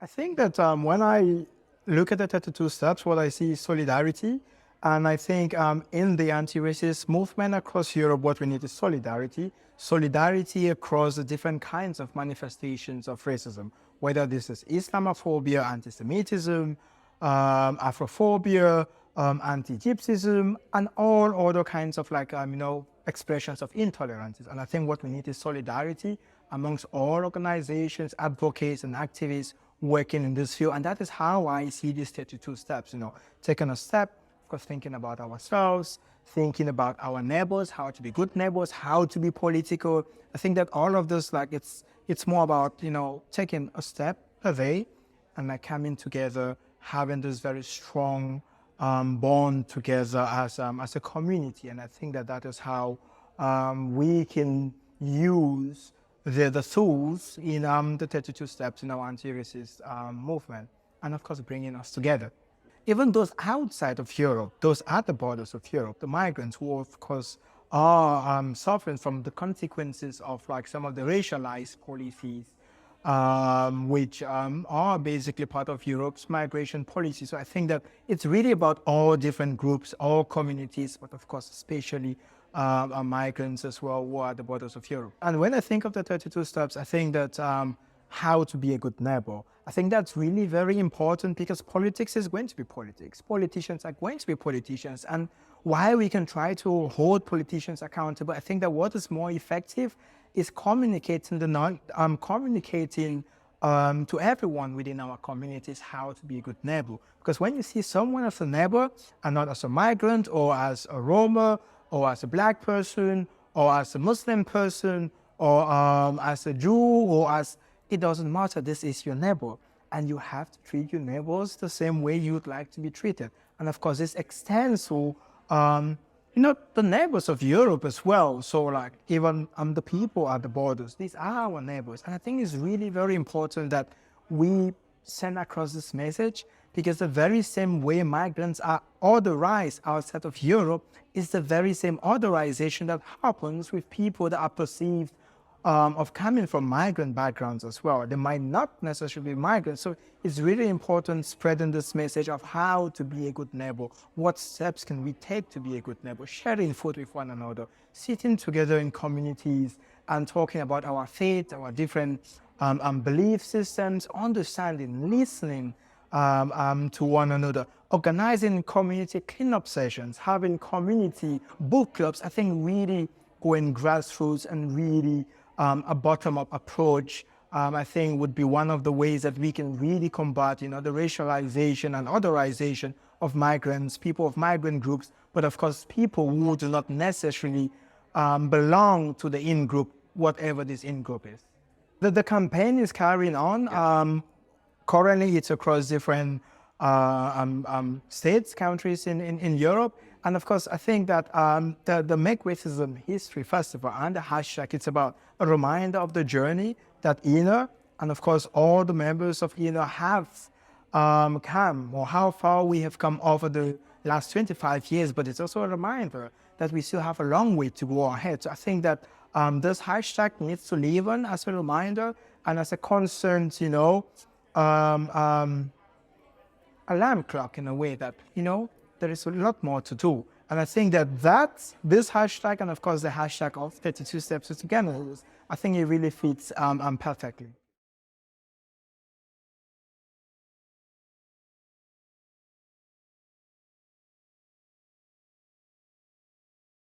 I think that when I look at the 32 steps, what I see is solidarity. And I think in the anti-racist movement across Europe, what we need is solidarity. Solidarity across the different kinds of manifestations of racism, whether this is Islamophobia, anti-Semitism, Afrophobia, anti-Gypsyism, and all other kinds of expressions of intolerance. And I think what we need is solidarity amongst all organizations, advocates, and activists working in this field. And that is how I see these 32 steps, taking a step, of course, thinking about ourselves, thinking about our neighbors, how to be good neighbors, how to be political. I think that all of this, it's more about, taking a step a day and coming together, having this very strong bond together as a community. And I think that is how we can use the tools in the 32 steps in our anti-racist movement, and of course bringing us together. Even those outside of Europe, those at the borders of Europe, the migrants who of course are suffering from the consequences of some of the racialized policies, which are basically part of Europe's migration policy. So I think that it's really about all different groups, all communities, but of course especially migrants as well who are at the borders of Europe. And when I think of the 32 steps, I think that how to be a good neighbor. I think that's really very important because politics is going to be politics. Politicians are going to be politicians. And while we can try to hold politicians accountable, I think that what is more effective is communicating to everyone within our communities how to be a good neighbor. Because when you see someone as a neighbor and not as a migrant or as a Roma or as a black person or as a Muslim person or as a Jew or it doesn't matter, this is your neighbor. And you have to treat your neighbors the same way you'd like to be treated. And of course, this extends to, the neighbors of Europe as well. So even the people at the borders, these are our neighbors. And I think it's really very important that we send across this message, because the very same way migrants are otherized outside of Europe is the very same otherization that happens with people that are perceived of coming from migrant backgrounds as well. They might not necessarily be migrants. So it's really important spreading this message of how to be a good neighbor. What steps can we take to be a good neighbor? Sharing food with one another, sitting together in communities and talking about our faith, our different belief systems, understanding, listening to one another, organizing community cleanup sessions, having community book clubs. I think really going grassroots and really a bottom-up approach, I think would be one of the ways that we can really combat, the racialization and otherization of migrants, people of migrant groups, but of course people who do not necessarily belong to the in-group, whatever this in-group is. The campaign is carrying on. Yeah. Currently, it's across different states, countries in Europe. And of course, I think that the Make Racism History Festival and the hashtag, it's about a reminder of the journey that INA and of course all the members of INA have come, or how far we have come over the last 25 years. But it's also a reminder that we still have a long way to go ahead. So I think that this hashtag needs to live on as a reminder and as a constant, alarm clock in a way that, there is a lot more to do. And I think that this hashtag and of course the hashtag of 32 steps together, I think it really fits perfectly.